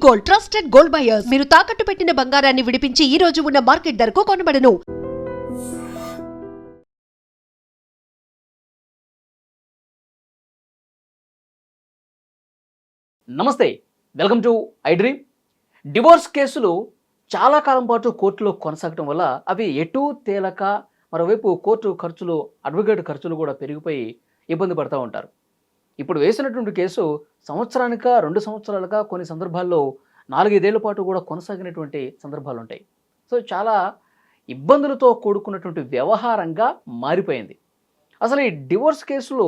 Gold, trusted gold buyers. మీరు తాకట్టు పెట్టిన బంగారాన్ని విడిపించి ఈ రోజు ఉన్న మార్కెట్ ధరకు కొనబడను. నమస్తే, వెల్కమ్ టు ఐడ్రీమ్. డివోర్స్ కేసులు చాలా కాలం పాటు కోర్టులో కొనసాగటం వల్ల అవి ఎటూ తేలక, మరోవైపు కోర్టు ఖర్చులు, అడ్వకేట్ ఖర్చులు కూడా పెరిగిపోయి ఇబ్బంది పడుతూ ఉంటారు. ఇప్పుడు వేసినటువంటి కేసు సంవత్సరానిక 2 సంవత్సరాలుగా, కొన్ని సందర్భాల్లో 4-5 ఏళ్ల పాటు కూడా కొనసాగినటువంటి సందర్భాలు ఉంటాయి. సో చాలా ఇబ్బందులతో కూడుకున్నటువంటి వ్యవహారంగా మారిపోయింది. అసలు ఈ డివోర్స్ కేసులు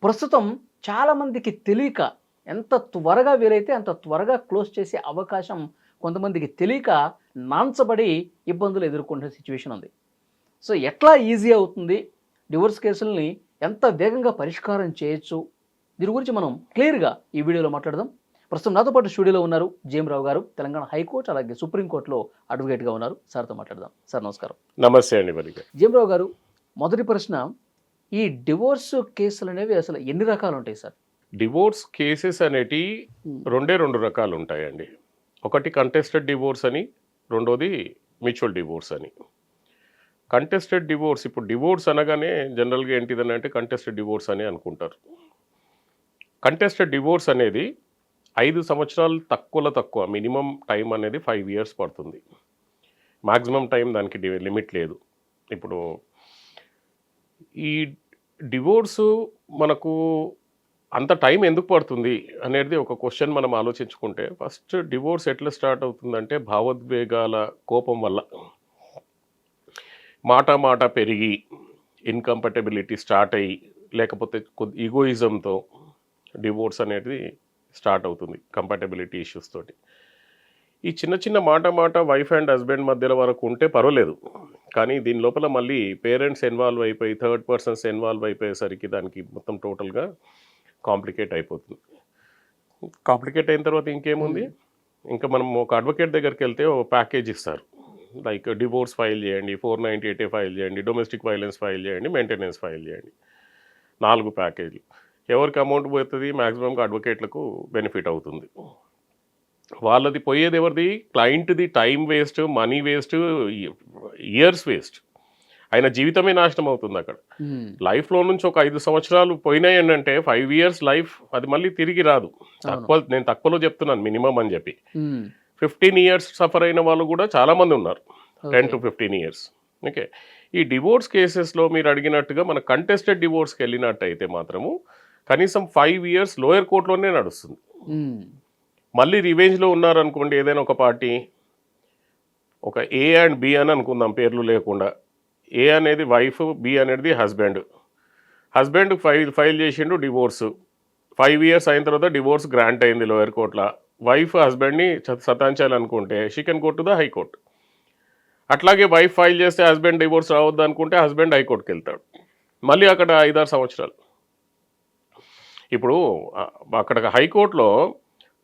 ప్రస్తుతం చాలామందికి తెలియక, ఎంత త్వరగా వీలైతే అంత త్వరగా క్లోజ్ చేసే అవకాశం కొంతమందికి తెలియక నాంచబడి ఇబ్బందులు ఎదుర్కొంటున్న సిచ్యువేషన్ ఉంది. సో ఎట్లా ఈజీ అవుతుంది, డివోర్స్ కేసుల్ని ఎంత వేగంగా పరిష్కారం చేయొచ్చు, దీని గురించి మనం క్లియర్గా ఈ వీడియోలో మాట్లాడదాం. ప్రస్తుతం నాతో పాటు స్టూడియోలో ఉన్నారు జేఎం రావు గారు, తెలంగాణ హైకోర్టు అలాగే సుప్రీంకోర్టులో అడ్వకేట్గా ఉన్నారు. సార్తో మాట్లాడదాం. సార్ నమస్కారం. నమస్తే అండి. జేఎం రావు గారు, మొదటి ప్రశ్న, ఈ డివోర్స్ కేసులు అనేవి అసలు ఎన్ని రకాలు ఉంటాయి సార్? డివోర్స్ కేసెస్ అనేటి రెండు రకాలు ఉంటాయండి. ఒకటి కంటెస్టెడ్ డివోర్స్ అని, రెండోది మ్యూచువల్ డివోర్స్ అని. కంటెస్టెడ్ డివోర్స్, ఇప్పుడు డివోర్స్ అనగానే జనరల్గా ఏంటిదని అంటే కంటెస్టెడ్ డివోర్స్ అని అనుకుంటారు. కంటెస్టెడ్ డివోర్స్ అనేది 5 సంవత్సరాలు తక్కువ, మినిమం టైం అనేది 5 years పడుతుంది. మ్యాక్సిమం టైం దానికి లిమిట్ లేదు. ఇప్పుడు ఈ డివోర్సు మనకు అంత టైం ఎందుకు పడుతుంది అనేది ఒక క్వశ్చన్ మనం ఆలోచించుకుంటే, ఫస్ట్ డివోర్స్ ఎట్లా స్టార్ట్ అవుతుందంటే భావోద్వేగాల కోపం వల్ల, మాట పెరిగి ఇన్కంపాటబిలిటీ స్టార్ట్ అయ్యి, లేకపోతే ఈగోయిజంతో డివోర్స్ అనేది స్టార్ట్ అవుతుంది. కంపాటబిలిటీ ఇష్యూస్ తోటి ఈ చిన్న మాట వైఫ్ అండ్ హస్బెండ్ మధ్యలో వరకు ఉంటే పర్వాలేదు, కానీ దీని లోపల మళ్ళీ పేరెంట్స్ ఇన్వాల్వ్ అయిపోయి, థర్డ్ పర్సన్స్ ఇన్వాల్వ్ అయిపోయేసరికి దానికి మొత్తం టోటల్గా కాంప్లికేట్ అయిపోతుంది. కాంప్లికేట్ అయిన తర్వాత ఇంకేముంది, ఇంకా మనం ఒక అడ్వకేట్ దగ్గరికి వెళ్తే ఒక ప్యాకేజ్ ఇస్తారు. లైక్ డివోర్స్ ఫైల్ చేయండి, 498A ఫైల్ చేయండి, డొమెస్టిక్ వైలెన్స్ ఫైల్ చేయండి, మెయింటెనెన్స్ ఫైల్ చేయండి. 4 ప్యాకేజీలు. ఎవరికి అమౌంట్ పోతుంది, మ్యాక్సిమంగా అడ్వకేట్లకు బెనిఫిట్ అవుతుంది. వాళ్ళది పోయేది ఎవరిది, క్లయింట్ది time waste, money waste, years waste. ఆయన జీవితమే నాశనం అవుతుంది అక్కడ. లైఫ్లో నుంచి ఒక 5 సంవత్సరాలు పోయినాయి అంటే 5 years లైఫ్ అది మళ్ళీ తిరిగి రాదు. నేను తక్కువలో చెప్తున్నాను, మినిమం అని చెప్పి. 15 years సఫర్ అయిన వాళ్ళు కూడా చాలామంది ఉన్నారు, 10 to 15 years. ఓకే, ఈ డివోర్స్ కేసెస్లో మీరు అడిగినట్టుగా మన కంటెస్టెడ్ డివోర్స్కి వెళ్ళినట్టయితే మాత్రము కనీసం 5 years లోయర్ కోర్టులోనే నడుస్తుంది. మళ్ళీ రివెంజ్లో ఉన్నారనుకోండి ఏదైనా ఒక పార్టీ, ఒక ఏ అండ్ బి అని అనుకుందాం పేర్లు లేకుండా. ఏ అనేది వైఫ్, బి అనేది హస్బెండ్ ఫైల్ చేసిండు డివోర్సు. 5 years అయిన తర్వాత డివోర్స్ గ్రాంట్ అయింది లోయర్ కోర్టులో. వైఫ్ హస్బెండ్ని సతాయించాలనుకుంటే she can go to the high court. అట్లాగే వైఫ్ ఫైల్ చేస్తే హస్బెండ్ డివోర్స్ రావద్దు అనుకుంటే హస్బెండ్ హైకోర్టుకి వెళ్తాడు. మళ్ళీ అక్కడ 5-6 సంవత్సరాలు. ఇప్పుడు అక్కడ హైకోర్టులో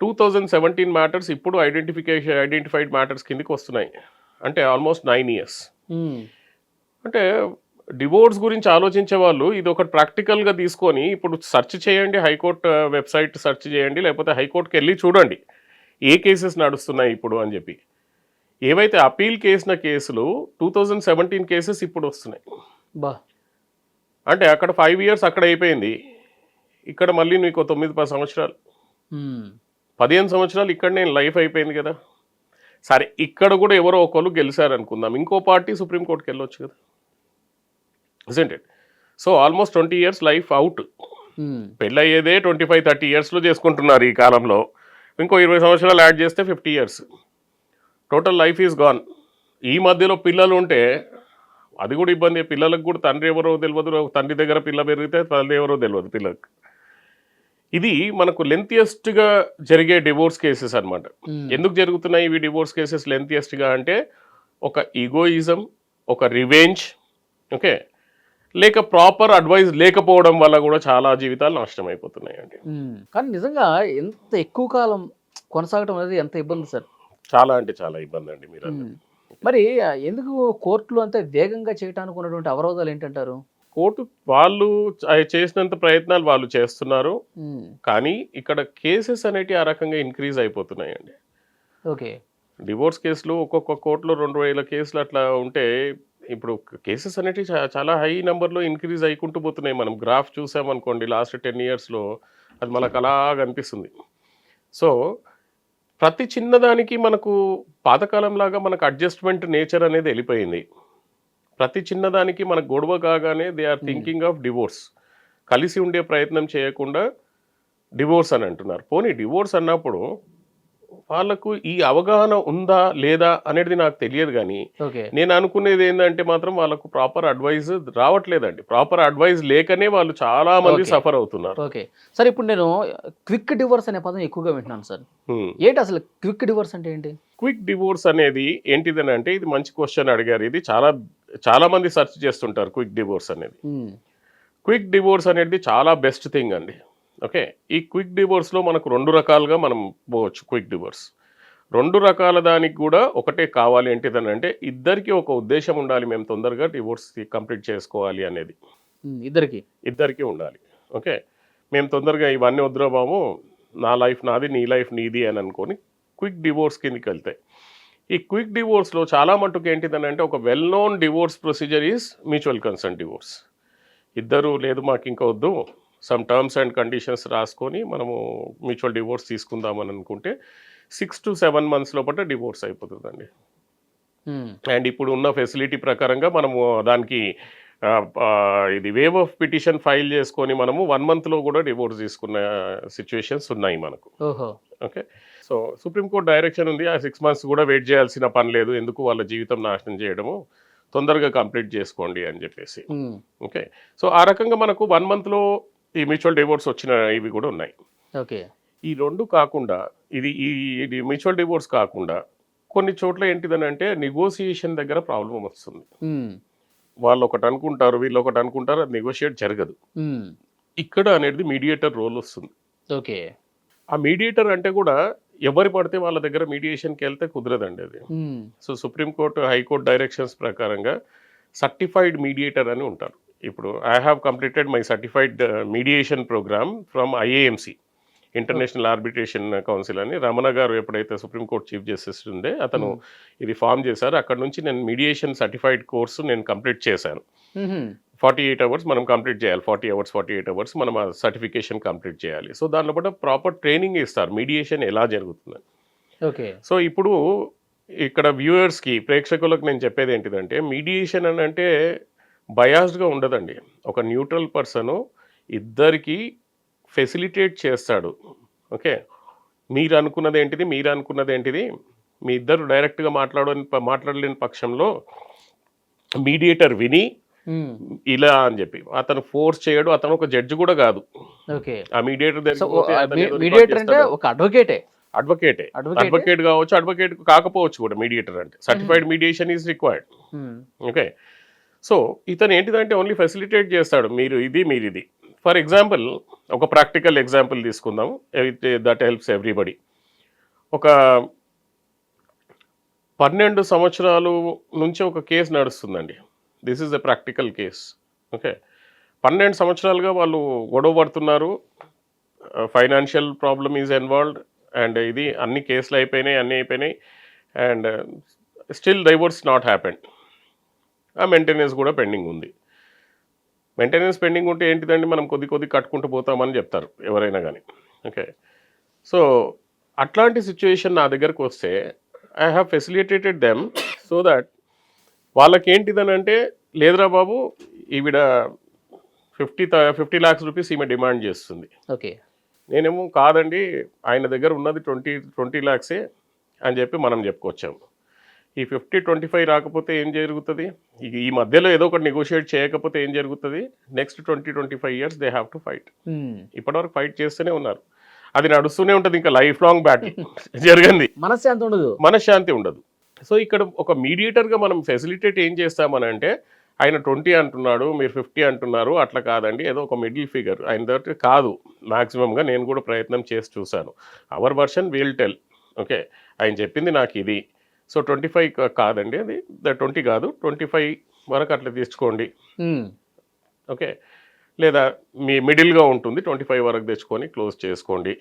2017 మ్యాటర్స్ ఇప్పుడు ఐడెంటిఫైడ్ మ్యాటర్స్ కిందకి వస్తున్నాయి. అంటే ఆల్మోస్ట్ 9 years. అంటే డివోర్స్ గురించి ఆలోచించే వాళ్ళు ఇది ఒకటి ప్రాక్టికల్గా తీసుకొని ఇప్పుడు సెర్చ్ చేయండి, హైకోర్టు వెబ్సైట్ సెర్చ్ చేయండి, లేకపోతే హైకోర్టుకి వెళ్ళి చూడండి ఏ కేసెస్ నడుస్తున్నాయి ఇప్పుడు అని చెప్పి. ఏవైతే అపీల్ చేసిన కేసులు 2017 కేసెస్ ఇప్పుడు వస్తున్నాయి. అంటే అక్కడ 5 years అక్కడ అయిపోయింది, ఇక్కడ మళ్ళీ నీకు 9-10 సంవత్సరాలు, 15 సంవత్సరాలు ఇక్కడనే లైఫ్ అయిపోయింది కదా. సరే, ఇక్కడ కూడా ఎవరో ఒకరు గెలిచారనుకుందాం, ఇంకో పార్టీ సుప్రీంకోర్టుకి వెళ్ళొచ్చు కదా, isn't it? So almost 20 years life out. పెళ్ళయ్యేదే 25-30 yearsలో చేసుకుంటున్నారు ఈ కాలంలో. ఇంకో 20 సంవత్సరాలు యాడ్ చేస్తే 50 years. Total life is gone. ఈ మధ్యలో పిల్లలు ఉంటే అది కూడా ఇబ్బంది. పిల్లలకు కూడా తండ్రి ఎవరో తెలియదు, తండ్రి దగ్గర పిల్ల పెరిగితే తల్లి ఎవరో తెలియదు పిల్లలకు. ఇది మనకు లెంతియెస్ట్గా జరిగే డివోర్స్ కేసెస్ అనమాట. ఎందుకు జరుగుతున్నాయి ఇవి డివోర్స్ కేసెస్ లెంతియెస్ట్గా అంటే, ఒక ఈగోయిజం, ఒక రివెంజ్, ఓకే, లేక ప్రాపర్ అడ్వైస్ లేకపోవడం వల్ల కూడా చాలా జీవితాలు నాశనం అయిపోతున్నాయండి. కానీ నిజంగా ఎంత ఎక్కువ కాలం కొనసాగడం అనేది ఎంత ఇబ్బంది సార్? చాలా అంటే చాలా ఇబ్బంది అండి. మీరు మరి ఎందుకు కోర్టులు అంతే వేగంగా చేయడానికి ఉన్నటువంటి అవరోధాలు ఏంటంటారు? కోర్టు వాళ్ళు చేసినంత ప్రయత్నాలు వాళ్ళు చేస్తున్నారు, కానీ ఇక్కడ కేసెస్ అనేవి ఆ రకంగా ఇంక్రీజ్ అయిపోతున్నాయండి. ఓకే. డివోర్స్ కేసులు ఒక్కొక్క కోర్టులో 2000 కేసులు అట్లా ఉంటే ఇప్పుడు కేసెస్ అనేటివి చాలా హై నెంబర్లో ఇంక్రీజ్ అయ్యుకుంటూ పోతున్నాయి. మనం గ్రాఫ్ చూసామనుకోండి లాస్ట్ 10 ఇయర్స్లో అది మనకు అలాగ అనిపిస్తుంది. సో ప్రతి చిన్నదానికి మనకు పాతకాలంలాగా మనకు అడ్జస్ట్మెంట్ నేచర్ అనేది వెళ్ళిపోయింది. ప్రతి చిన్నదానికి మనకు గొడవ కాగానే they are thinking of divorce. కలిసి ఉండే ప్రయత్నం చేయకుండా డివోర్స్ అని అంటున్నారు. పోనీ డివోర్స్ అన్నప్పుడు వాళ్ళకు ఈ అవగాహన ఉందా లేదా అనేది నాకు తెలియదు కానీ ఓకే. నేను అనుకునేది ఏంటంటే మాత్రం వాళ్ళకు ప్రాపర్ అడ్వైజ్ రావట్లేదండి. ప్రాపర్ అడ్వైజ్ లేకనే వాళ్ళు చాలా మంది Okay. సఫర్ అవుతున్నారు. ఓకే. సార్ ఇప్పుడు నేను క్విక్ డివోర్స్ అనే పదం ఎక్కువగా వింటున్నాను సార్. ఏంటి అసలు క్విక్ డివోర్స్ అంటే ఏంటి? క్విక్ డివోర్స్ అనేది ఏంటిదని అంటే ఇది మంచి క్వశ్చన్ అడిగారు. ఇది చాలా చాలా మంది సెర్చ్ చేస్తుంటారు క్విక్ డివోర్స్ అనేది. క్విక్ డివోర్స్ అనేది చాలా బెస్ట్ థింగ్ అండి. ఓకే. ఈ క్విక్ డివోర్స్లో మనకు 2 రకాలుగా మనం పోవచ్చు. క్విక్ డివోర్స్ 2 రకాల దానికి కూడా ఒకటే కావాలి. ఏంటిదని అంటే ఇద్దరికి ఒక ఉద్దేశం ఉండాలి, మేము తొందరగా డివోర్స్ కంప్లీట్ చేసుకోవాలి అనేది ఇద్దరికి ఉండాలి. ఓకే. మేము తొందరగా ఇవన్నీ వద్దురా బాబు, నా లైఫ్ నాది, నీ లైఫ్ నీది అని అనుకొని క్విక్ డివోర్స్ కిందకి వెళ్తాయి. ఈ క్విక్ డివోర్స్లో చాలా మటుకు ఏంటిదని అంటే ఒక well known divorce procedure is mutual consent divorce. ఇద్దరు లేదు మాకు ఇంకా వద్దు, సమ్ టర్మ్స్ అండ్ కండిషన్స్ రాసుకొని మనము మ్యూచువల్ డివోర్స్ తీసుకుందామని అనుకుంటే 6 to 7 months లోపల డివోర్స్ అయిపోతుందండి. అండ్ ఇప్పుడు ఉన్న ఫెసిలిటీ ప్రకారంగా మనము దానికి ఇది వేవ్ ఆఫ్ పిటిషన్ ఫైల్ చేసుకొని మనము 1 monthలో కూడా డివోర్స్ తీసుకున్న సిచ్యువేషన్స్ ఉన్నాయి మనకు. ఓకే. సో సుప్రీంకోర్టు డైరెక్షన్ ఉంది, ఆ 6 months కూడా వెయిట్ చేయాల్సిన పని లేదు, ఎందుకు వాళ్ళ జీవితం నాశనం చేయడము, తొందరగా కంప్లీట్ చేసుకోండి అని చెప్పేసి. ఓకే. సో ఆ రకంగా మనకు 1 monthలో ఈ మ్యూచువల్ డివోర్స్ వచ్చిన ఇవి కూడా ఉన్నాయి. ఓకే. ఈ 2 కాకుండా ఇది మ్యూచువల్ డివోర్స్ కాకుండా కొన్ని చోట్ల ఏంటిదని అంటే నెగోసియేషన్ దగ్గర ప్రాబ్లం వస్తుంది. వాళ్ళు ఒకటి అనుకుంటారు, వీళ్ళు ఒకటి అనుకుంటారు, అది నెగోషియేట్ జరగదు. ఇక్కడ అనేది మీడియేటర్ రోల్ వస్తుంది. ఓకే. ఆ మీడియేటర్ అంటే కూడా ఎవరు పడితే వాళ్ళ దగ్గర మీడియేషన్కి వెళ్తే కుదరదండి అది. సో సుప్రీంకోర్టు హైకోర్టు డైరెక్షన్స్ ప్రకారంగా సర్టిఫైడ్ మీడియేటర్ అని ఉంటారు. ఇప్పుడు I have completed my certified mediation program from IAMC, international arbitration council అని. రమణ గారు ఎప్పుడైతే సుప్రీంకోర్టు చీఫ్ జస్టిస్ ఉండే అతను ఇది ఫామ్ చేశారు. అక్కడ నుంచి నేను మీడియేషన్ సర్టిఫైడ్ కోర్సు నేను కంప్లీట్ చేశాను. 48 hours మనం కంప్లీట్ చేయాలి. 48 hours మనం ఆ సర్టిఫికేషన్ కంప్లీట్ చేయాలి. సో దానిలో కూడా ప్రాపర్ ట్రైనింగ్ ఇస్తారు మీడియేషన్ ఎలా జరుగుతుందని. ఓకే. సో ఇప్పుడు ఇక్కడ వ్యూయర్స్కి, ప్రేక్షకులకు నేను చెప్పేది ఏంటిదంటే మీడియేషన్ అని అంటే బయాస్డ్గా ఉండదండి. ఒక న్యూట్రల్ పర్సను ఇద్దరికి ఫెసిలిటేట్ చేస్తాడు. ఓకే. మీరు అనుకున్నది ఏంటిది, మీ ఇద్దరు డైరెక్ట్గా మాట్లాడలేని పక్షంలో మీడియేటర్ విని ఇలా అని చెప్పి అతను ఫోర్స్ చేయడు. అతను ఒక జడ్జి కూడా కాదు. ఓకే. ఆ మీడియేటర్ మీడియేటర్ అంటే ఒక అడ్వకేటే కావచ్చు, అడ్వకేట్ కాకపోవచ్చు కూడా మీడియేటర్ అంటే. Certified mediation is required. Okay. So ఇతను ఏంటిదంటే ఓన్లీ ఫెసిలిటేట్ చేస్తాడు, మీరు ఇది. ఫర్ ఎగ్జాంపుల్ ఒక ప్రాక్టికల్ ఎగ్జాంపుల్ తీసుకుందాం, దట్ హెల్ప్స్ ఎవ్రీబడి. ఒక 12 సంవత్సరాలు నుంచి ఒక కేసు నడుస్తుందండి. This is a practical case. Okay. 12 సంవత్సరాలుగా వాళ్ళు గొడవ పడుతున్నారు, financial problem is involved, and ఇది అన్ని కేసులు అయిపోయినాయి, and still divorce not happened. ఆ మెయింటెనెన్స్ కూడా పెండింగ్ ఉంది. మెయింటెనెన్స్ పెండింగ్ ఉంటే ఏంటిదండి, మనం కొద్ది కట్టుకుంటూ పోతామని చెప్తారు ఎవరైనా కానీ. ఓకే. సో అట్లాంటి సిచ్యువేషన్ నా దగ్గరకు వస్తే I have facilitated them so that వాళ్ళకి ఏంటిదని అంటే, లేదురా బాబు ఈవిడ 50 lakhs రూపీస్ ఈమె డిమాండ్ చేస్తుంది. ఓకే. నేనేమో కాదండి, ఆయన దగ్గర ఉన్నది 20 lakhs అని చెప్పి మనం చెప్పుకొచ్చాము. ఈ 50-25 రాకపోతే ఏం జరుగుతుంది, ఈ మధ్యలో ఏదో ఒకటి నెగోషియేట్ చేయకపోతే ఏం జరుగుతుంది, next 20-25 years they have to fight. ఇప్పటివరకు ఫైట్ చేస్తూనే ఉన్నారు, అది నడుస్తూనే ఉంటుంది, ఇంకా లైఫ్ లాంగ్ బ్యాటిల్ జరిగింది, మనశ్శాంతి ఉండదు. సో ఇక్కడ ఒక మీడియేటర్గా మనం ఫెసిలిటేట్ ఏం చేస్తామని అంటే, ఆయన 20 అంటున్నాడు, మీరు 50 అంటున్నారు, అట్లా కాదండి, ఏదో ఒక మిడిల్ ఫిగర్ ఆయన దగ్గర కాదు. మ్యాక్సిమంగా నేను కూడా ప్రయత్నం చేసి చూశాను. Our version will tell. Okay. ఆయన చెప్పింది నాకు ఇది, సో 25 కాదండి, అది 20 కాదు, 25 వరకు అట్లా తెచ్చుకోండి. ఓకే. లేదా మీ మిడిల్గా ఉంటుంది, 25 వరకు తెచ్చుకొని క్లోజ్ చేసుకోండి.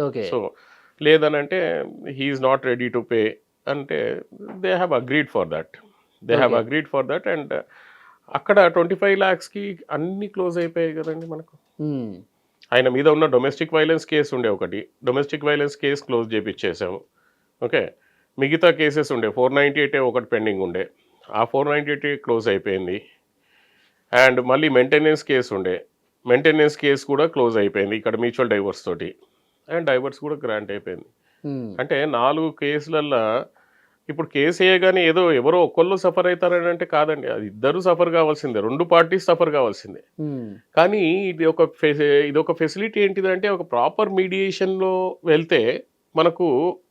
ఓకే. సో లేదనంటే he is not ready to pay అంటే they have agreed for that and అక్కడ 25 lakhsకి అన్ని క్లోజ్ అయిపోయాయి కదండి మనకు. ఆయన మీద ఉన్న డొమెస్టిక్ వైలెన్స్ కేసు ఉండే ఒకటి, డొమెస్టిక్ వైలెన్స్ కేసు క్లోజ్ చేపించేసాము. ఓకే, మిగతా కేసెస్ ఉండే 498 ఒకటి పెండింగ్ ఉండే, ఆ 498 క్లోజ్ అయిపోయింది. అండ్ మళ్ళీ మెయింటెనెన్స్ కేసు ఉండే, మెయింటెనెన్స్ కేసు కూడా క్లోజ్ అయిపోయింది ఇక్కడ మ్యూచువల్ డైవర్స్ తోటి, అండ్ డైవర్స్ కూడా గ్రాంట్ అయిపోయింది. అంటే 4 కేసులల్లో ఇప్పుడు కేసు వేయగానే ఏదో ఎవరో ఒక్కళ్ళు సఫర్ అవుతారని అంటే కాదండి, అది ఇద్దరు సఫర్ కావాల్సిందే, 2 parties సఫర్ కావాల్సిందే. కానీ ఇది ఒక ఫెసిలిటీ ఏంటిదంటే ఒక ప్రాపర్ మీడియేషన్లో వెళ్తే మనకు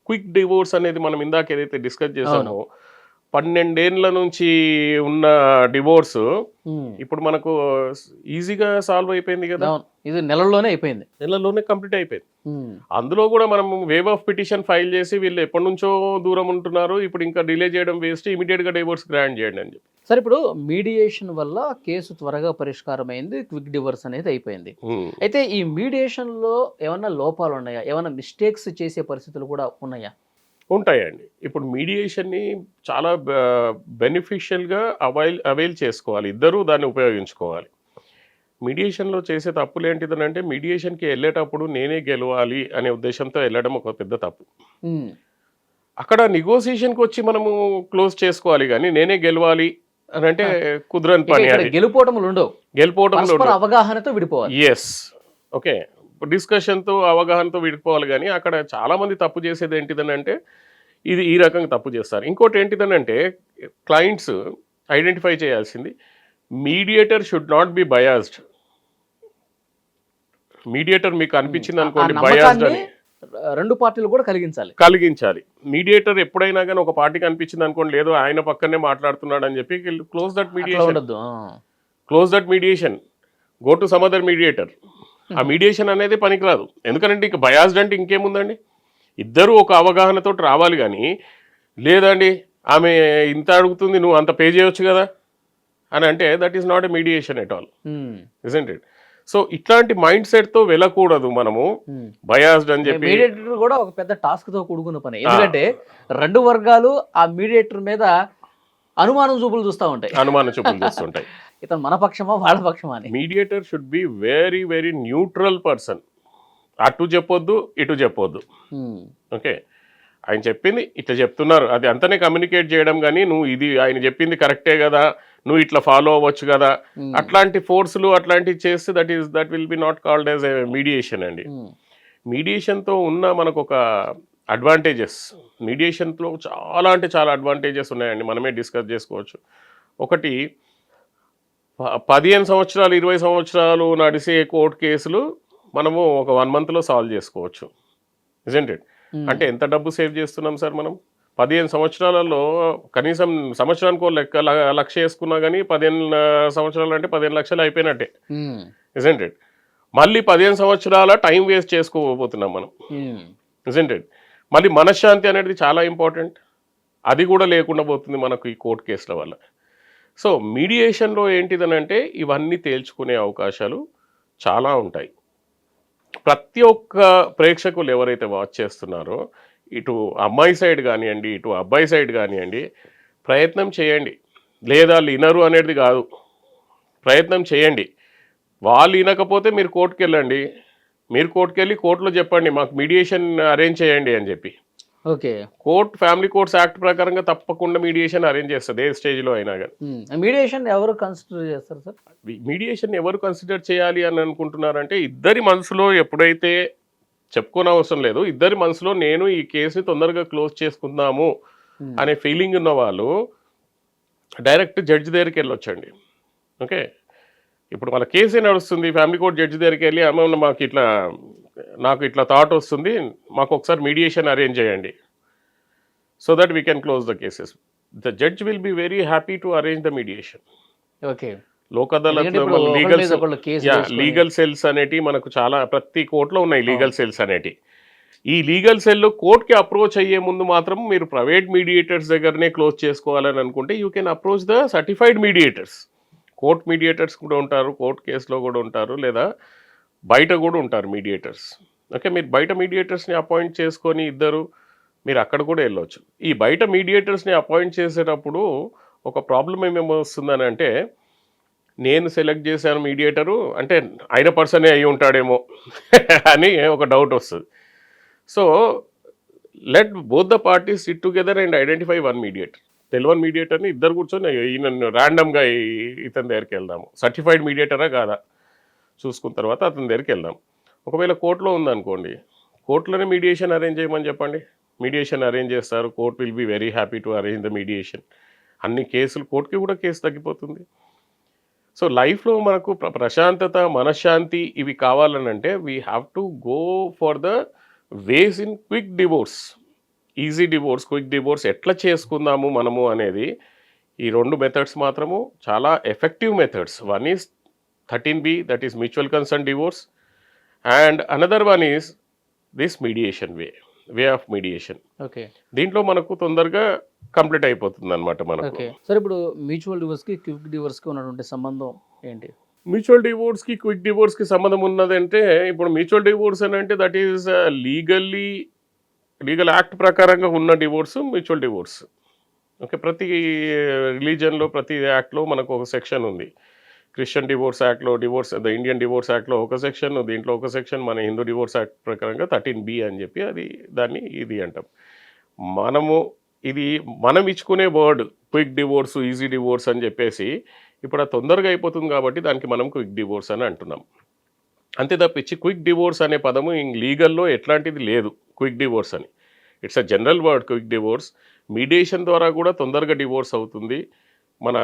క్విక్ డివోర్స్ అనేది మనం ఇందాక ఏదైతే డిస్కస్ చేసామో 12 ఏళ్ళ నుంచి ఉన్న డివోర్స్ ఇప్పుడు మనకు ఈజీగా సాల్వ్ అయిపోయింది కదా. ఇది నెలలోనే అయిపోయింది, నెలలోనే కంప్లీట్ అయిపోయింది. అందులో కూడా మనం వేవ్ ఆఫ్ పిటిషన్ ఫైల్ చేసి వీళ్ళు ఎప్పటి నుంచో దూరం ఉంటున్నారు, ఇప్పుడు ఇంకా డిలే చేయడం వేస్ట్, ఇమీడియట్గా డైవోర్స్ గ్రాంట్ చేయండి అని చెప్పి. సరే, ఇప్పుడు మీడియేషన్ వల్ల కేసు త్వరగా పరిష్కారం అయింది, క్విక్ డివోర్స్ అనేది అయిపోయింది. అయితే ఈ మీడియేషన్లో ఏమైనా లోపాలు ఉన్నాయా, ఏమైనా మిస్టేక్స్ చేసే పరిస్థితులు కూడా ఉన్నాయా? ఉంటాయండి. ఇప్పుడు మీడియేషన్ని చాలా బెనిఫిషియల్గా అవైల్ చేసుకోవాలి, ఇద్దరూ దాన్ని ఉపయోగించుకోవాలి. మీడియేషన్లో చేసే తప్పులు ఏంటిదనంటే మీడియేషన్కి వెళ్ళేటప్పుడు నేనే గెలవాలి అనే ఉద్దేశంతో వెళ్ళడం ఒక పెద్ద తప్పు. అక్కడ నెగోసియేషన్కి వచ్చి మనము క్లోజ్ చేసుకోవాలి, కానీ నేనే గెలవాలి అని అంటే కుదరని పని. గెలుపోవటములు ఉండవు, అవగాహనతో విడిపోవాలి. ఎస్, ఓకే, డిస్కషన్తో అవగాహనతో విడిపోవాలి. కానీ అక్కడ చాలామంది తప్పు చేసేది ఏంటిదనంటే ఇది ఈ రకంగా తప్పు చేస్తారు. ఇంకోటి ఏంటిదనంటే క్లయింట్స్ ఐడెంటిఫై చేయాల్సింది, mediator should not be biased. Mediator మీకు అనిపించింది అనుకోండి బయాస్డ్ అని, 2 పార్టీలు కూడా కలిగించాలి. మీడియేటర్ ఎప్పుడైనా కానీ ఒక పార్టీకి అనిపించింది అనుకోండి, లేదు ఆయన పక్కనే మాట్లాడుతున్నాడు అని చెప్పి close that mediation, go to some other mediator. ఆ మీడియేషన్ అనేది పనికిరాదు. ఎందుకంటే ఇక బయాస్డ్ అంటే ఇంకేముందండి, ఇద్దరు ఒక అవగాహనతో రావాలి. కానీ లేదండి ఆమె ఇంత అడుగుతుంది నువ్వు అంత పే చేయొచ్చు కదా అని అంటే that is not a mediation at all, isn't it? So ఇట్లాంటి మైండ్ సెట్తో వెళ్ళకూడదు మనము బయాస్డ్ అని చెప్పి. మీడియేటర్ కూడా ఒక పెద్ద టాస్క్తో కూడుకున్న పని, ఎందుకంటే 2 వర్గాలు ఆ మీడియేటర్ మీద అనుమానం చూపులు చూస్తుంటాయి. ఇతను మన పక్షమా వాళ్ళ పక్షమా అని. Mediator should be very very neutral person, అటు చెప్పొద్దు ఇటు చెప్పొద్దు. ఓకే, ఆయన చెప్పింది ఇట్లా చెప్తున్నారు అది అంతనే కమ్యూనికేట్ చేయడం, కానీ నువ్వు ఇది ఆయన చెప్పింది కరెక్టే కదా, నువ్వు ఇట్లా ఫాలో అవ్వచ్చు కదా, అట్లాంటి ఫోర్సులు అట్లాంటివి చేస్తే that will be not called as a mediation అండి. మీడియేషన్తో ఉన్న మనకు ఒక అడ్వాంటేజెస్, మీడియేషన్లో చాలా అంటే చాలా అడ్వాంటేజెస్ ఉన్నాయండి, మనమే డిస్కస్ చేసుకోవచ్చు. ఒకటి, 15 సంవత్సరాలు 20 సంవత్సరాలు నడిసే కోర్టు కేసులు మనము ఒక 1 monthలో సాల్వ్ చేసుకోవచ్చు, ఇజంట్ ఇట్? అంటే ఎంత డబ్బు సేవ్ చేస్తున్నాం సార్ మనం 15 సంవత్సరాలలో? కనీసం సంవత్సరానికి లక్ష వేసుకున్నా కానీ 15 సంవత్సరాలు అంటే 15 లక్షలు అయిపోయినట్టే, ఇజంట్ ఇట్? మళ్ళీ 15 సంవత్సరాల టైం వేస్ట్ చేసుకోబోతున్నాం మనం, ఇజంట్ ఇట్? మళ్ళీ మనశ్శాంతి అనేది చాలా ఇంపార్టెంట్, అది కూడా లేకుండా పోతుంది మనకు ఈ కోర్టు కేసుల వల్ల. సో మీడియేషన్లో ఏంటిదనంటే ఇవన్నీ తేల్చుకునే అవకాశాలు చాలా ఉంటాయి. ప్రతి ఒక్క ప్రేక్షకులు ఎవరైతే వాచ్ చేస్తున్నారో, ఇటు అమ్మాయి సైడ్ కానివ్వండి ఇటు అబ్బాయి సైడ్ కానివ్వండి, ప్రయత్నం చేయండి. లేదా వాళ్ళు వినరు అనేది కాదు, ప్రయత్నం చేయండి. వాళ్ళు వినకపోతే మీరు కోర్టుకు వెళ్ళండి, మీరు కోర్టుకు వెళ్ళి కోర్టులో చెప్పండి మాకు మీడియేషన్ అరేంజ్ చేయండి అని చెప్పి. ఓకే, ఫ్యామిలీ కోర్ట్స్ యాక్ట్ ప్రకారంగా తప్పకుండా మీడియేషన్ అరేంజ్ చేస్తుంది ఏ స్టేజ్లో అయినా కానీ. మీడియేషన్ ఎవరు కన్సిడర్ చేస్తారు సార్? మీడియేషన్ ఎవరు కన్సిడర్ చేయాలి అని అనుకుంటున్నారంటే ఇద్దరి మనసులో ఎప్పుడైతే చెప్పుకోని అవసరం లేదు, ఇద్దరి మనసులో నేను ఈ కేసుని తొందరగా క్లోజ్ చేసుకుందాము అనే ఫీలింగ్ ఉన్న వాళ్ళు డైరెక్ట్ జడ్జి దగ్గరికి వెళ్ళొచ్చండి. ఓకే, ఇప్పుడు మన కేసే నడుస్తుంది, ఫ్యామిలీ కోర్ట్ జడ్జి దగ్గరికి వెళ్ళి అమ్మ నాకు ఇట్లా థాట్ వస్తుంది, మాకు ఒకసారి మీడియేషన్ అరేంజ్ చేయండి so that we can close the cases. The judge will be very happy to arrange the mediation. Okay, Lok Adalat legal cells అనేటి మనకు చాలా ప్రతి కోర్టులో ఉన్నాయి లీగల్ సెల్స్ అనేటి. ఈ లీగల్ సెల్ కోర్టుకి అప్రోచ్ అయ్యే ముందు మాత్రం మీరు ప్రైవేట్ మీడియేటర్స్ దగ్గరనే క్లోజ్ చేసుకోవాలని అనుకుంటే you can approach the certified mediators. Court mediators కూడా ఉంటారు, కోర్ట్ కేసులో కూడా ఉంటారు, లేదా బయట కూడా ఉంటారు మీడియేటర్స్. ఓకే, మీరు బయట మీడియేటర్స్ని అపాయింట్ చేసుకొని ఇద్దరు మీరు అక్కడ కూడా వెళ్ళవచ్చు. ఈ బయట మీడియేటర్స్ని అపాయింట్ చేసేటప్పుడు ఒక ప్రాబ్లం ఏమేమి వస్తుందని అంటే, నేను సెలెక్ట్ చేశాను మీడియేటరు అంటే అయిన పర్సనే అయి ఉంటాడేమో అని ఒక డౌట్ వస్తుంది. So let both the parties SIT together and identify one mediator. తెలియని మీడియేటర్ని ఇద్దరు కూర్చొని ఈయన ర్యాండమ్గా ఇతని దగ్గరికి వెళ్దాము, సర్టిఫైడ్ మీడియేటరా కాదా చూసుకున్న తర్వాత అతని దగ్గరికి వెళ్దాం. ఒకవేళ కోర్టులో ఉందనుకోండి, కోర్టులోనే మీడియేషన్ అరేంజ్ చేయమని చెప్పండి, మీడియేషన్ అరేంజ్ చేస్తారు. Court will be very happy to arrange the mediation. అన్ని కేసులు కోర్టుకి కూడా కేసు తగ్గిపోతుంది. సో లైఫ్లో మనకు ప్రశాంతత, మనశ్శాంతి ఇవి కావాలనంటే we have to go for the ways in quick divorce. Easy divorce, quick divorce ఎట్లా చేసుకుందాము మనము అనేది ఈ రెండు మెథడ్స్ మాత్రము చాలా effective methods. One is 13B, that is mutual concern divorce, and another one is this mediation way of mediation. Okay, దీంట్లో మనకు తొందరగా కంప్లీట్ అయిపోతుంది అనమాట మనకు. Okay sir. ఇప్పుడు మ్యూచువల్ డివోర్స్కి క్విక్ డివోర్స్కి ఉన్నటువంటి సంబంధం ఏంటి? మ్యూచువల్ డివోర్స్కి క్విక్ డివోర్స్కి సంబంధం ఉన్నదంటే, ఇప్పుడు మ్యూచువల్ డివోర్స్ అని అంటే దట్ ఈస్ లీగల్ యాక్ట్ ప్రకారంగా ఉన్న డివోర్స్ మ్యూచువల్ డివోర్స్. ఓకే, ప్రతి రిలీజన్లో ప్రతి యాక్ట్లో మనకు ఒక సెక్షన్ ఉంది. క్రిస్టియన్ డివోర్స్ యాక్ట్లో ద ఇండియన్ డివోర్స్ యాక్ట్లో ఒక సెక్షన్, దీంట్లో ఒక సెక్షన్, మన హిందూ డివోర్స్ యాక్ట్ ప్రకారంగా 13B అని చెప్పి దాన్ని ఇది అంటాం. మనం ఇచ్చుకునే word quick divorce, easy divorce అని చెప్పేసి ఇప్పుడు అది తొందరగా అయిపోతుంది కాబట్టి దానికి మనం క్విక్ డివోర్స్ అని అంటున్నాం. అంతే తప్పించి క్విక్ డివోర్స్ అనే పదము లీగల్లో ఎట్లాంటిది లేదు క్విక్ డివోర్స్ అని. It's a general word quick divorce. Mediation ద్వారా కూడా తొందరగా డివోర్స్ అవుతుంది, మన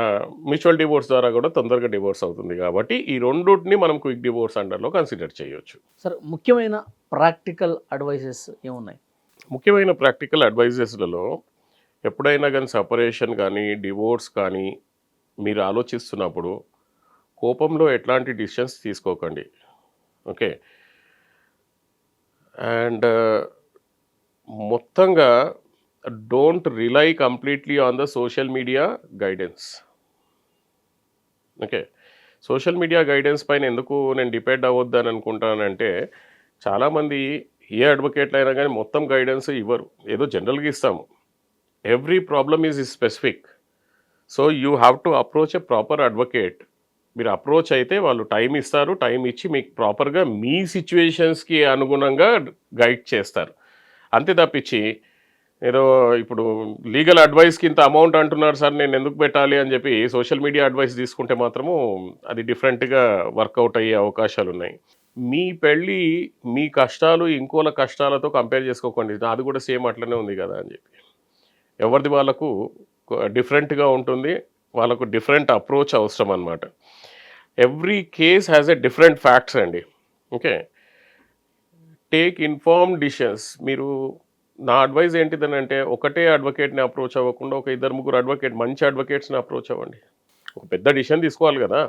మ్యూచువల్ డివోర్స్ ద్వారా కూడా తొందరగా డివోర్స్ అవుతుంది. కాబట్టి ఈ రెండుని మనం క్విక్ డివోర్స్ అండర్లో కన్సిడర్ చేయొచ్చు. సార్, ముఖ్యమైన ప్రాక్టికల్ అడ్వైజెస్ ఏమున్నాయి? ముఖ్యమైన ప్రాక్టికల్ అడ్వైజెస్లలో ఎప్పుడైనా కానీ సపరేషన్ కానీ డివోర్స్ కానీ మీరు ఆలోచిస్తున్నప్పుడు కోపంలో ఎట్లాంటి డిసిషన్స్ తీసుకోకండి. ఓకే, అండ్ మొత్తంగా don't rely completely on the social media guidance. Okay, social media guidance పైన ఎందుకు నేను డిపెండ్ అవ్వద్దని అనుకుంటానంటే, చాలామంది ఏ అడ్వకేట్లు అయినా కానీ మొత్తం గైడెన్స్ ఇవ్వరు, ఏదో జనరల్గా ఇస్తాము. Every problem is specific. So you have to approach a proper advocate. మీరు అప్రోచ్ అయితే వాళ్ళు టైం ఇస్తారు, టైం ఇచ్చి మీకు ప్రాపర్గా మీ సిచ్యువేషన్స్కి అనుగుణంగా గైడ్ చేస్తారు. అంతే తప్పించి ఏదో ఇప్పుడు లీగల్ అడ్వైస్కి ఇంత అమౌంట్ అంటున్నారు సార్, నేను ఎందుకు పెట్టాలి అని చెప్పి సోషల్ మీడియా అడ్వైస్ తీసుకుంటే మాత్రము అది డిఫరెంట్గా వర్కౌట్ అయ్యే అవకాశాలు ఉన్నాయి. మీ పెళ్ళి, మీ కష్టాలు ఇంకోల కష్టాలతో కంపేర్ చేసుకోకండి, అది కూడా సేమ్ అట్లనే ఉంది కదా అని చెప్పి. ఎవరిది వాళ్ళకు డిఫరెంట్గా ఉంటుంది, వాళ్ళకు డిఫరెంట్ అప్రోచ్ అవసరం అన్నమాట. Every case has a different facts అండి. Okay, take informed decisions. మీరు నా అడ్వైజ్ ఏంటిదని అంటే, ఒకటే అడ్వకేట్ని అప్రోచ్ అవ్వకుండా ఒక ఇద్దరు ముగ్గురు మంచి అడ్వకేట్స్ని అప్రోచ్ అవ్వండి. ఒక పెద్ద డిసిషన్ తీసుకోవాలి కదా.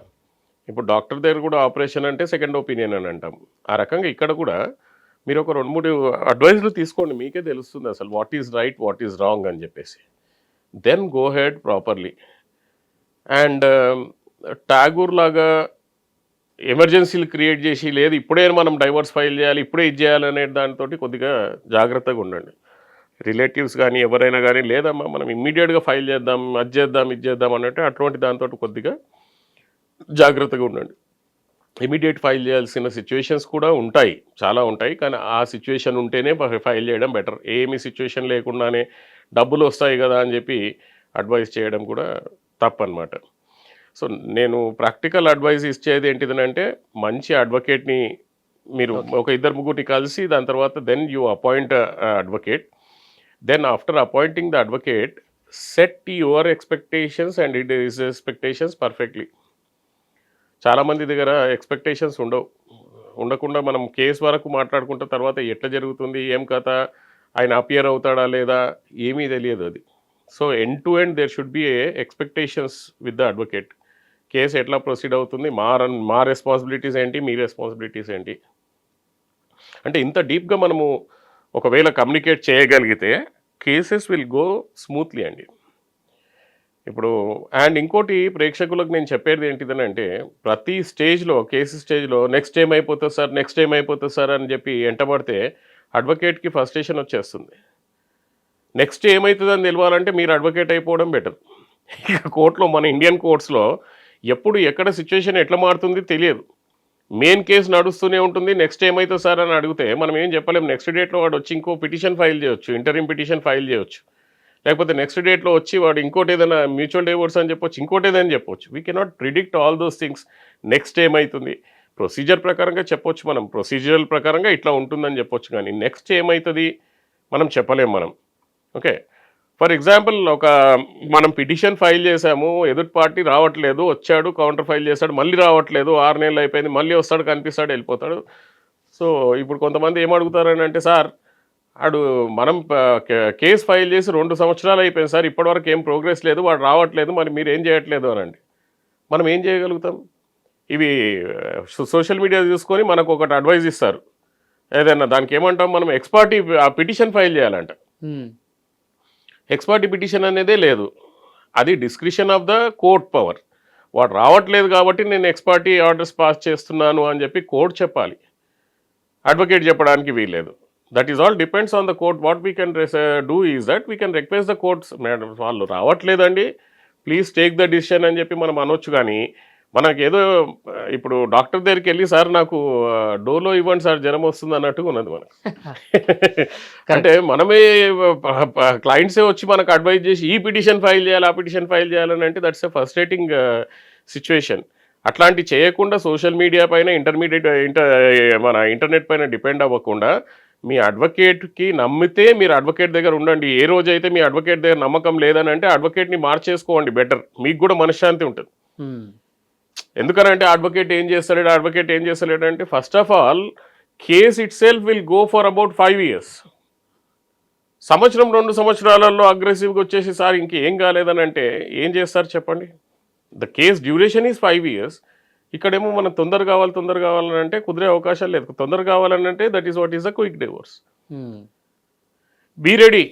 ఇప్పుడు డాక్టర్ దగ్గర కూడా ఆపరేషన్ అంటే సెకండ్ ఒపీనియన్ అని అంటాం. ఆ రకంగా ఇక్కడ కూడా మీరు ఒక 2-3 అడ్వైజ్లు తీసుకోండి, మీకే తెలుస్తుంది అసలు what is right, what is wrong అని చెప్పేసి. Then go head properly. And Tagore లాగా ఎమర్జెన్సీలు క్రియేట్ చేసి, లేదు ఇప్పుడే మనం డైవర్స్ ఫైల్ చేయాలి, ఇప్పుడే ఇది చేయాలి అనే దానితో కొద్దిగా జాగ్రత్తగా ఉండండి. రిలేటివ్స్ కానీ ఎవరైనా కానీ, లేదమ్మా మనం ఇమ్మీడియట్గా ఫైల్ చేద్దాం, అది చేద్దాం, ఇది చేద్దాం అన్నట్టు అటువంటి దాంతో కొద్దిగా జాగ్రత్తగా ఉండండి. ఇమీడియట్ ఫైల్ చేయాల్సిన సిచ్యువేషన్స్ కూడా ఉంటాయి, చాలా ఉంటాయి. కానీ ఆ సిచ్యువేషన్ ఉంటేనే ఫైల్ చేయడం బెటర్. ఏమి సిచ్యువేషన్ లేకుండానే డబ్బులు వస్తాయి కదా అని చెప్పి అడ్వైస్ చేయడం కూడా తప్పన్నమాట. సో నేను ప్రాక్టికల్ అడ్వైస్ ఇచ్చేది ఏంటిదనంటే, మంచి అడ్వకేట్ని మీరు ఒక ఇద్దరు ముగ్గురిని కలిసి దాని తర్వాత then you appoint advocate. Then after appointing the advocate, set your expectations and it is expectations perfectly. చాలామంది దగ్గర ఎక్స్పెక్టేషన్స్ ఉండకుండా మనం కేసు వరకు మాట్లాడుకుంటే తర్వాత ఎట్లా జరుగుతుంది, ఏం కథ, ఆయన అపియర్ అవుతాడా లేదా ఏమీ తెలియదు అది. So end to end there should be a expectations with the advocate. Case ఎట్లా ప్రొసీడ్ అవుతుంది, మా రెస్పాన్సిబిలిటీస్ ఏంటి, మీ రెస్పాన్సిబిలిటీస్ ఏంటి అంటే ఇంత డీప్గా మనము ఒకవేళ కమ్యూనికేట్ చేయగలిగితే కేసెస్ విల్ గో స్మూత్లీ అండి. ఇప్పుడు అండ్ ఇంకోటి ప్రేక్షకులకు నేను చెప్పేది ఏంటిదనంటే ప్రతి స్టేజ్లో కేసు స్టేజ్లో నెక్స్ట్ ఏమైపోతుంది సార్ నెక్స్ట్ ఏమైపోతుంది సార్ అని చెప్పి ఎంటబడితే అడ్వకేట్కి ఫ్రస్ట్రేషన్ వచ్చేస్తుంది. నెక్స్ట్ ఏమవుతుందని తెలియాలంటే మీరు అడ్వకేట్ అయిపోవడం బెటర్. ఇక కోర్టులో మన ఇండియన్ కోర్ట్స్లో ఎప్పుడు ఎక్కడ సిచ్యువేషన్ ఎట్లా మారుతుంది తెలియదు. మెయిన్ కేసు నడుస్తూనే ఉంటుంది. నెక్స్ట్ ఏమవుతుంది సార్ అని అడిగితే మనం ఏం చెప్పలేము. నెక్స్ట్ డేట్లో వాడు వచ్చి ఇంకో పిటిషన్ ఫైల్ చేయొచ్చు, ఇంటరిమ్ పిటిషన్ ఫైల్ చేయొచ్చు, లేకపోతే నెక్స్ట్ డేట్లో వచ్చి వాడు ఇంకోటి ఏదైనా మ్యూచువల్ డివోర్స్ అని చెప్పొచ్చు, ఇంకోటి ఏదైనా చెప్పొచ్చు. We cannot predict all those things. Next ఏమవుతుంది ప్రొసీజర్ ప్రకారంగా చెప్పొచ్చు, మనం ప్రొసీజరల్ ప్రకారంగా ఇట్లా ఉంటుందని చెప్పొచ్చు, కానీ నెక్స్ట్ ఏమవుతుంది మనం చెప్పలేము మనం. ఓకే, ఫర్ ఎగ్జాంపుల్ మనం పిటిషన్ ఫైల్ చేసాము, ఎదుటి పార్టీ రావట్లేదు, వచ్చాడు కౌంటర్ ఫైల్ చేశాడు, మళ్ళీ రావట్లేదు, 6 నెలలు అయిపోయింది, మళ్ళీ వస్తాడు కనిపిస్తాడు వెళ్ళిపోతాడు. సో ఇప్పుడు కొంతమంది ఏమడుగుతారని అంటే, సార్ మనం కేసు ఫైల్ చేసి 2 సంవత్సరాలు అయిపోయింది సార్, ఇప్పటివరకు ఏం ప్రోగ్రెస్ లేదు, వాడు రావట్లేదు, మరి మీరు ఏం చేయట్లేదు అనండి. మనం ఏం చేయగలుగుతాం? ఇవి సోషల్ మీడియా చూసుకొని మనకు ఒకటి అడ్వైజ్ ఇస్తారు, ఏదైనా దానికి ఏమంటాం మనం, ఎక్స్పార్టీ పిటిషన్ ఫైల్ చేయాలంట. ఎక్స్పార్టీ పిటిషన్ అనేదే లేదు, అది discretion of the court power. వాడు రావట్లేదు కాబట్టి నేను ఎక్స్పార్టీ ఆర్డర్స్ పాస్ చేస్తున్నాను అని చెప్పి కోర్ట్ చెప్పాలి, అడ్వకేట్ చెప్పడానికి వీల్లేదు. That is all depends on the court. What we can do is that we can request the courts, madam వాళ్ళు రావట్లేదండి ప్లీజ్ టేక్ ద డిసిషన్ అని చెప్పి మనం అనొచ్చు. కానీ మనకేదో ఇప్పుడు డాక్టర్ దగ్గరికి వెళ్ళి సార్ నాకు డోలో ఇవ్వండి సార్ జ్వరం వస్తుంది అన్నట్టుగా ఉన్నది మనకు. అంటే మనమే క్లయింట్సే వచ్చి మనకు అడ్వైజ్ చేసి ఈ పిటిషన్ ఫైల్ చేయాలి, ఆ పిటిషన్ ఫైల్ చేయాలని అంటే దట్స్ ఎ ఫ్రస్ట్రేటింగ్ సిచ్యువేషన్. అట్లాంటి చేయకుండా సోషల్ మీడియా పైన మన ఇంటర్నెట్ పైన డిపెండ్ అవ్వకుండా మీ అడ్వకేట్కి నమ్మితే మీరు అడ్వకేట్ దగ్గర ఉండండి. ఏ రోజైతే మీ అడ్వకేట్ దగ్గర నమ్మకం లేదని అంటే అడ్వకేట్ని మార్చేసుకోండి బెటర్, మీకు కూడా మనశ్శాంతి ఉంటుంది. ఎందుకనంటే అడ్వకేట్ ఏం చేస్తాడు అంటే first of all case it self will go for about 5 years. సంవత్సరం 2 సంవత్సరాలలో అగ్రెసివ్గా వచ్చేసి సార్ ఇంకేం కాలేదని అంటే ఏం చేస్తారు చెప్పండి? The case duration is 5 years. ఇక్కడేమో మనం తొందర కావాలని అంటే కుదిరే అవకాశాలు లేదు. తొందర కావాలని అంటే that is what is the quick divorce. Be ready,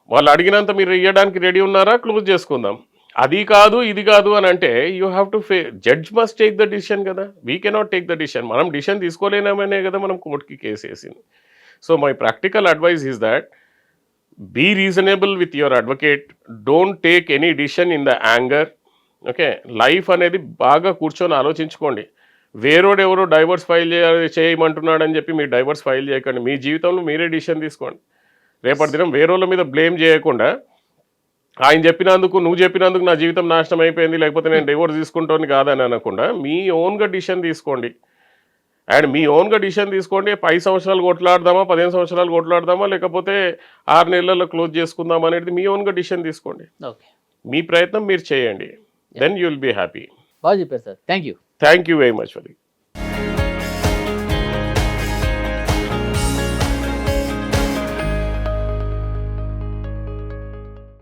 వాళ్ళు అడిగినంత మీరు ఇవ్వడానికి రెడీ ఉన్నారా, క్లోజ్ చేసుకుందాం. అది కాదు ఇది కాదు అని అంటే you have to judge must take the decision కదా, we cannot take the decision. మనం డిసిషన్ తీసుకోలేనామనే కదా మనం కోర్టుకి కేసు వేసింది. So my practical advice is that be reasonable with your advocate, don't take any decision in the anger. Okay, life అనేది బాగా కూర్చొని ఆలోచించుకోండి. వేరోడెవరో డైవర్స్ ఫైల్ చేయమంటున్నాడని చెప్పి మీరు డైవర్స్ ఫైల్ చేయకండి. మీ జీవితంలో మీరే డిసిషన్ తీసుకోండి. రేపటి దినం వేరోళ్ళ మీద బ్లేమ్ చేయకుండా ఆయన చెప్పినందుకు నువ్వు చెప్పినందుకు నా జీవితం నాశనం అయిపోయింది, లేకపోతే నేను డివోర్స్ తీసుకుంటాను కాదని అనకుండా మీ ఓన్గా డిసిషన్ తీసుకోండి. అండ్ మీ ఓన్గా డిసిషన్ తీసుకోండి. 5 సంవత్సరాలు కొట్లాడదామా, 15 సంవత్సరాలు కొట్లాడదామా, లేకపోతే 6 నెలల్లో క్లోజ్ చేసుకుందాం అనేది మీ ఓన్గా డిసిషన్ తీసుకోండి. ఓకే, మీ ప్రయత్నం మీరు చేయండి, then you will be happy. బాగా చెప్పారు sir, thank you very much for it.